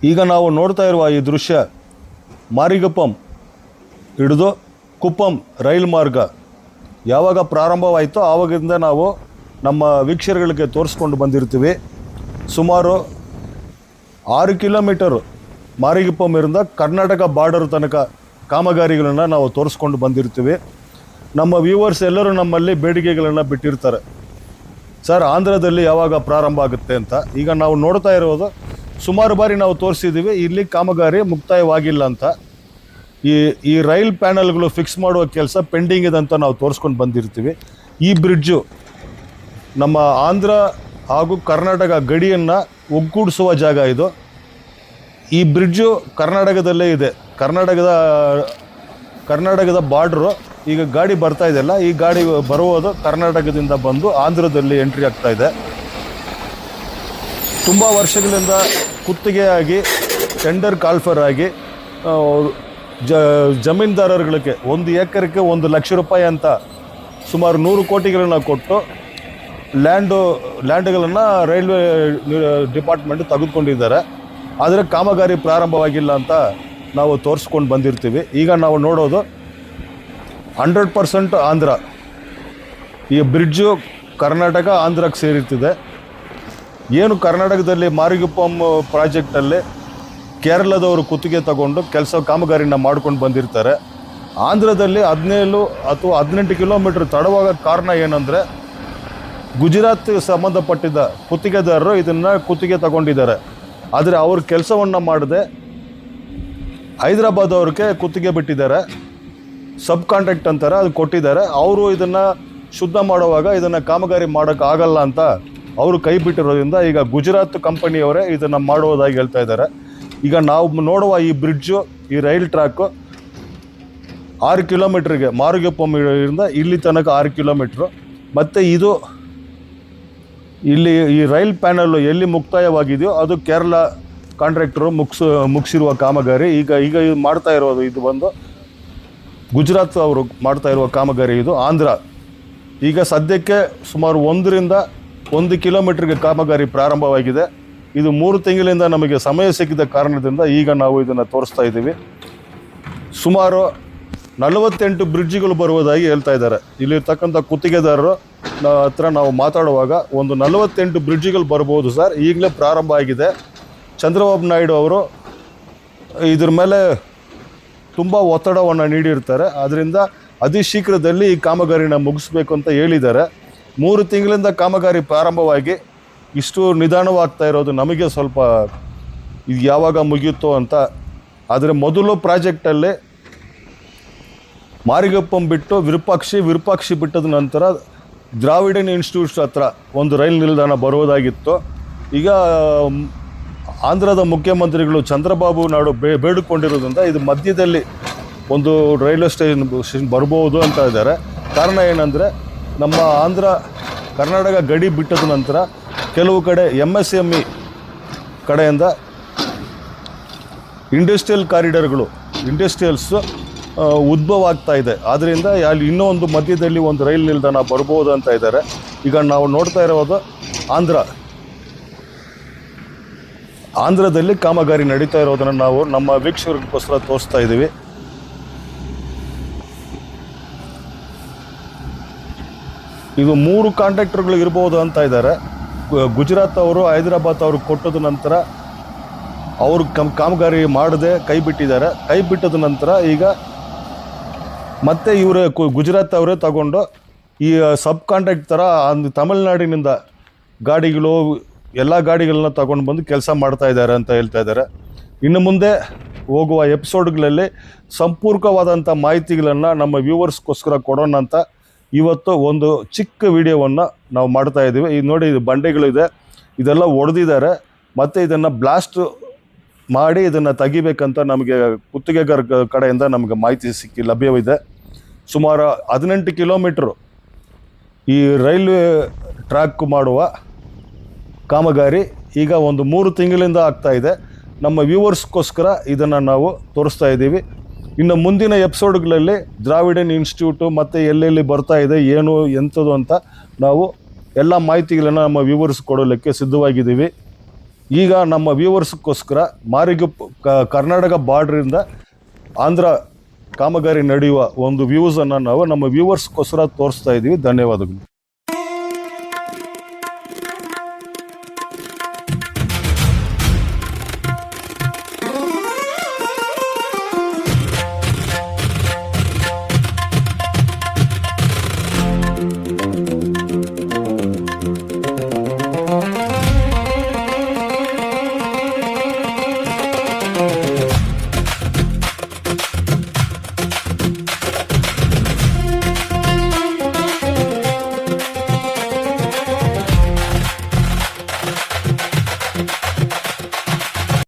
ಈಗ ನಾವು ನೋಡ್ತಾ ಇರುವ ಈ ದೃಶ್ಯ ಮಾರಿಗುಪ್ಪಂ ಹಿಡಿದು ಕುಪ್ಪಂ ರೈಲು ಮಾರ್ಗ ಯಾವಾಗ ಪ್ರಾರಂಭವಾಯಿತೋ ಆವಾಗಿಂದ ನಾವು ನಮ್ಮ ವೀಕ್ಷಕರಿಗೆ ತೋರಿಸ್ಕೊಂಡು ಬಂದಿರ್ತೀವಿ. ಸುಮಾರು 6 ಕಿಲೋಮೀಟರ್ ಮಾರಿಗುಪ್ಪಂ ಇರಿಂದ ಕರ್ನಾಟಕ ಬಾರ್ಡರ್ ತನಕ ಕಾಮಗಾರಿಗಳನ್ನು ನಾವು ತೋರಿಸ್ಕೊಂಡು ಬಂದಿರ್ತೀವಿ. ನಮ್ಮ ವ್ಯೂವರ್ಸ್ ಎಲ್ಲರೂ ನಮ್ಮಲ್ಲಿ ಬೇಡಿಕೆಗಳನ್ನು ಬಿಟ್ಟಿರ್ತಾರೆ, ಸರ್ ಆಂಧ್ರದಲ್ಲಿ ಯಾವಾಗ ಪ್ರಾರಂಭ ಆಗುತ್ತೆ ಅಂತ. ಈಗ ನಾವು ನೋಡ್ತಾ ಇರೋದು ಸುಮಾರು ಬಾರಿ ನಾವು ತೋರಿಸಿದ್ದೀವಿ, ಇಲ್ಲಿ ಕಾಮಗಾರಿ ಮುಕ್ತಾಯವಾಗಿಲ್ಲ ಅಂತ. ಈ ರೈಲ್ ಪ್ಯಾನಲ್ಗಳು ಫಿಕ್ಸ್ ಮಾಡುವ ಕೆಲಸ ಪೆಂಡಿಂಗ್ ಇದೆ ಅಂತ ನಾವು ತೋರಿಸ್ಕೊಂಡು ಬಂದಿರ್ತೀವಿ. ಈ ಬ್ರಿಡ್ಜು ನಮ್ಮ ಆಂಧ್ರ ಹಾಗೂ ಕರ್ನಾಟಕ ಗಡಿಯನ್ನು ಒಗ್ಗೂಡಿಸುವ ಜಾಗ ಇದು. ಈ ಬ್ರಿಡ್ಜು ಕರ್ನಾಟಕದಲ್ಲೇ ಇದೆ. ಕರ್ನಾಟಕದ ಬಾರ್ಡ್ರು ಈಗ ಗಾಡಿ ಬರ್ತಾ ಇದೆಯಲ್ಲ, ಈ ಗಾಡಿ ಬರುವುದು ಕರ್ನಾಟಕದಿಂದ ಬಂದು ಆಂಧ್ರದಲ್ಲಿ ಎಂಟ್ರಿ ಆಗ್ತಾ ಇದೆ. ತುಂಬ ವರ್ಷಗಳಿಂದ ಗುತ್ತಿಗೆಯಾಗಿ ಟೆಂಡರ್ ಕಾಲ್ಫರ್ ಆಗಿ ಜಮೀನ್ದಾರರುಗಳಿಗೆ 1 ಎಕರೆಗೆ 1 ಲಕ್ಷ ರೂಪಾಯಿ ಅಂತ ಸುಮಾರು 100 ಕೋಟಿಗಳನ್ನು ಕೊಟ್ಟು ಲ್ಯಾಂಡ್ಗಳನ್ನು ರೈಲ್ವೆ ಡಿಪಾರ್ಟ್ಮೆಂಟ್ ತೆಗೆದುಕೊಂಡಿದ್ದಾರೆ. ಆದರೆ ಕಾಮಗಾರಿ ಪ್ರಾರಂಭವಾಗಿಲ್ಲ ಅಂತ ನಾವು ತೋರಿಸ್ಕೊಂಡು ಬಂದಿರ್ತೀವಿ. ಈಗ ನಾವು ನೋಡೋದು 100% ಆಂಧ್ರ. ಈ ಬ್ರಿಡ್ಜು ಕರ್ನಾಟಕ ಆಂಧ್ರಕ್ಕೆ ಸೇರಿರ್ತಿದೆ. ಏನು ಕರ್ನಾಟಕದಲ್ಲಿ ಮಾರಿಗುಪ್ಪಂ ಪ್ರಾಜೆಕ್ಟಲ್ಲಿ ಕೇರಳದವರು ಗುತ್ತಿಗೆ ತಗೊಂಡು ಕಾಮಗಾರಿನ ಮಾಡ್ಕೊಂಡು ಬಂದಿರ್ತಾರೆ. ಆಂಧ್ರದಲ್ಲಿ 17 ಅಥವಾ 18 ಕಿಲೋಮೀಟ್ರ್ ತಡವಾಗ ಕಾರಣ ಏನಂದರೆ ಗುಜರಾತ್ ಸಂಬಂಧಪಟ್ಟಿದ್ದ ಗುತ್ತಿಗೆದಾರರು ಇದನ್ನು ಗುತ್ತಿಗೆ ತಗೊಂಡಿದ್ದಾರೆ. ಆದರೆ ಅವ್ರ ಕೆಲಸವನ್ನು ಮಾಡದೆ ಹೈದರಾಬಾದ್ ಅವ್ರಿಗೆ ಗುತ್ತಿಗೆ ಬಿಟ್ಟಿದ್ದಾರೆ. ಸಬ್ ಕಾಂಟ್ರಾಕ್ಟ್ ಅಂತಾರೆ, ಅದು ಕೊಟ್ಟಿದ್ದಾರೆ. ಅವರು ಇದನ್ನು ಶುದ್ಧ ಮಾಡುವಾಗ ಇದನ್ನು ಕಾಮಗಾರಿ ಮಾಡೋಕ್ಕಾಗಲ್ಲ ಅಂತ ಅವರು ಕೈ ಬಿಟ್ಟಿರೋದ್ರಿಂದ ಈಗ ಗುಜರಾತ್ ಕಂಪನಿಯವರೇ ಇದನ್ನು ಮಾಡುವುದಾಗಿ ಹೇಳ್ತಾ ಇದ್ದಾರೆ. ಈಗ ನಾವು ನೋಡುವ ಈ ಬ್ರಿಡ್ಜು, ಈ ರೈಲ್ ಟ್ರ್ಯಾಕು 6 ಕಿಲೋಮೀಟ್ರಿಗೆ ಮಾರಿಗುಪ್ಪಂ ಇಂದ ಇಲ್ಲಿ ತನಕ 6 ಕಿಲೋಮೀಟ್ರು. ಮತ್ತು ಇದು ಇಲ್ಲಿ ಈ ರೈಲ್ ಪ್ಯಾನಲ್ಲು ಎಲ್ಲಿ ಮುಕ್ತಾಯವಾಗಿದೆಯೋ ಅದು ಕೇರಳ ಕಾಂಟ್ರಾಕ್ಟರು ಮುಗಿಸಿರುವ ಕಾಮಗಾರಿ. ಈಗ ಮಾಡ್ತಾ ಇರೋದು ಇದು ಬಂದು ಗುಜರಾತ್ ಅವರು ಮಾಡ್ತಾ ಇರುವ ಕಾಮಗಾರಿ. ಇದು ಆಂಧ್ರ. ಈಗ ಸದ್ಯಕ್ಕೆ ಸುಮಾರು 1 ಕಿಲೋಮೀಟ್ರಿಗೆ ಕಾಮಗಾರಿ ಪ್ರಾರಂಭವಾಗಿದೆ. ಇದು 3 ತಿಂಗಳಿಂದ ನಮಗೆ ಸಮಯ ಸಿಕ್ಕಿದ ಕಾರಣದಿಂದ ಈಗ ನಾವು ಇದನ್ನು ತೋರಿಸ್ತಾ ಇದ್ದೀವಿ. ಸುಮಾರು 48 ಬ್ರಿಡ್ಜ್ಗಳು ಬರುವುದಾಗಿ ಹೇಳ್ತಾ ಇದ್ದಾರೆ. ಇಲ್ಲಿರ್ತಕ್ಕಂಥ ಗುತ್ತಿಗೆದಾರರು ಹತ್ರ ನಾವು ಮಾತಾಡುವಾಗ 48 ಬ್ರಿಡ್ಜ್ಗಳು ಬರ್ಬೋದು ಸರ್, ಈಗಲೇ ಪ್ರಾರಂಭ ಆಗಿದೆ. ಚಂದ್ರಬಾಬು ನಾಯ್ಡು ಅವರು ಇದ್ರ ಮೇಲೆ ತುಂಬ ಒತ್ತಡವನ್ನು ನೀಡಿರ್ತಾರೆ. ಅದರಿಂದ ಅತಿ ಶೀಘ್ರದಲ್ಲಿ ಈ ಕಾಮಗಾರಿನ ಮುಗಿಸ್ಬೇಕು ಅಂತ ಹೇಳಿದ್ದಾರೆ. 3 ತಿಂಗಳಿಂದ ಕಾಮಗಾರಿ ಪ್ರಾರಂಭವಾಗಿ ಇಷ್ಟು ನಿಧಾನವಾಗ್ತಾ ಇರೋದು ನಮಗೆ ಸ್ವಲ್ಪ ಇದು ಯಾವಾಗ ಮುಗಿಯುತ್ತೋ ಅಂತ. ಆದರೆ ಮೊದಲು ಪ್ರಾಜೆಕ್ಟಲ್ಲಿ ಮಾರಿಗುಪ್ಪಂ ಬಿಟ್ಟು ವಿರೂಪಾಕ್ಷಿ ಬಿಟ್ಟದ ನಂತರ ದ್ರಾವಿಡನ್ ಇನ್ಸ್ಟಿಟ್ಯೂಟ್ ಹತ್ರ ಒಂದು ರೈಲು ನಿಲ್ದಾಣ ಬರುವುದಾಗಿತ್ತು. ಈಗ ಆಂಧ್ರದ ಮುಖ್ಯಮಂತ್ರಿಗಳು ಚಂದ್ರಬಾಬು ನಾಯ್ಡು ಬೇಡಿಕೊಂಡಿರೋದ್ರಿಂದ ಇದು ಮಧ್ಯದಲ್ಲಿ ಒಂದು ರೈಲ್ವೆ ಸ್ಟೇಷನ್ ಬರ್ಬೋದು ಅಂತ ಇದ್ದಾರೆ. ಕಾರಣ ಏನಂದರೆ ನಮ್ಮ ಕರ್ನಾಟಕ ಗಡಿ ಬಿಟ್ಟದ ನಂತರ ಕೆಲವು ಕಡೆ MSME ಕಡೆಯಿಂದ ಇಂಡಸ್ಟ್ರಿಯಲ್ ಕಾರಿಡಾರ್ಗಳು ಉದ್ಭವ ಆಗ್ತಾ ಇದೆ. ಆದ್ದರಿಂದ ಅಲ್ಲಿ ಇನ್ನೂ ಒಂದು ಮಧ್ಯದಲ್ಲಿ ಒಂದು ರೈಲು ನಿಲ್ದಾಣ ಬರ್ಬೋದು ಅಂತ ಇದ್ದಾರೆ. ಈಗ ನಾವು ನೋಡ್ತಾ ಇರೋದು ಆಂಧ್ರದಲ್ಲಿ ಕಾಮಗಾರಿ ನಡೀತಾ ಇರೋದನ್ನು ನಾವು ನಮ್ಮ ವೀಕ್ಷಕರಿಗೋಸ್ಕರ ತೋರಿಸ್ತಾ ಇದ್ದೀವಿ. ಇದು 3 ಕಾಂಟ್ರಾಕ್ಟರ್ಗಳು ಇರ್ಬೋದು ಅಂತ ಇದ್ದಾರೆ. ಗುಜರಾತ್ ಅವರು ಹೈದರಾಬಾದ್ ಅವರು ಕೊಟ್ಟದ ನಂತರ ಅವರು ಕಾಮಗಾರಿ ಮಾಡದೆ ಕೈ ಬಿಟ್ಟಿದ್ದಾರೆ. ಕೈ ಬಿಟ್ಟದ ನಂತರ ಈಗ ಮತ್ತೆ ಇವರೇ ಗುಜರಾತ್ ಅವರೇ ತಗೊಂಡು ಈ ಸಬ್ ಕಾಂಟ್ರಾಕ್ಟ್ ಥರ ತಮಿಳ್ನಾಡಿನಿಂದ ಎಲ್ಲ ಗಾಡಿಗಳನ್ನ ತಗೊಂಡು ಬಂದು ಕೆಲಸ ಮಾಡ್ತಾ ಇದ್ದಾರೆ ಅಂತ ಹೇಳ್ತಾ ಇದ್ದಾರೆ. ಇನ್ನು ಮುಂದೆ ಹೋಗುವ ಎಪಿಸೋಡ್ಗಳಲ್ಲಿ ಸಂಪೂರ್ಣವಾದಂಥ ಮಾಹಿತಿಗಳನ್ನು ನಮ್ಮ ವ್ಯೂವರ್ಸ್ಗೋಸ್ಕರ ಕೊಡೋಣ ಅಂತ ಇವತ್ತು ಒಂದು ಚಿಕ್ಕ ವಿಡಿಯೋವನ್ನು ನಾವು ಮಾಡ್ತಾ ಇದ್ದೀವಿ. ಇದು ನೋಡಿ, ಇದು ಬಂಡೆಗಳಿದೆ, ಇದೆಲ್ಲ ಒಡೆದಿದ್ದಾರೆ. ಮತ್ತು ಇದನ್ನು ಬ್ಲಾಸ್ಟ್ ಮಾಡಿ ಇದನ್ನು ತೆಗಿಬೇಕಂತ ನಮಗೆ ಗುತ್ತಿಗೆಗಾರ ಕಡೆಯಿಂದ ನಮಗೆ ಮಾಹಿತಿ ಲಭ್ಯವಿದೆ. ಸುಮಾರು 18 ಕಿಲೋಮೀಟ್ರು ಈ ರೈಲ್ವೆ ಟ್ರ್ಯಾಕ್ ಮಾಡುವ ಕಾಮಗಾರಿ ಈಗ ಒಂದು 3 ತಿಂಗಳಿಂದ ಆಗ್ತಾ ಇದೆ. ನಮ್ಮ ವ್ಯೂವರ್ಸ್ಗೋಸ್ಕರ ಇದನ್ನು ನಾವು ತೋರಿಸ್ತಾ ಇದ್ದೀವಿ. ಇನ್ನು ಮುಂದಿನ ಎಪಿಸೋಡ್ಗಳಲ್ಲಿ ದ್ರಾವಿಡನ್ ಇನ್ಸ್ಟಿಟ್ಯೂಟು ಮತ್ತು ಎಲ್ಲೆಲ್ಲಿ ಬರ್ತಾ ಇದೆ, ಏನು ಎಂಥದ್ದು ಅಂತ ನಾವು ಎಲ್ಲ ಮಾಹಿತಿಗಳನ್ನು ನಮ್ಮ ವ್ಯೂವರ್ಸ್ ಕೊಡಲಿಕ್ಕೆ ಸಿದ್ಧವಾಗಿದ್ದೀವಿ. ಈಗ ನಮ್ಮ ವ್ಯೂವರ್ಸ್ಗೋಸ್ಕರ ಮಾರಿಗುಪ್ಪು ಕರ್ನಾಟಕ ಬಾರ್ಡ್ರಿಂದ ಆಂಧ್ರ ಕಾಮಗಾರಿ ನಡೆಯುವ ಒಂದು ವ್ಯೂಸನ್ನು ನಾವು ನಮ್ಮ ವ್ಯೂವರ್ಸ್ಗೋಸ್ಕರ ತೋರಿಸ್ತಾ ಇದ್ದೀವಿ. ಧನ್ಯವಾದಗಳು.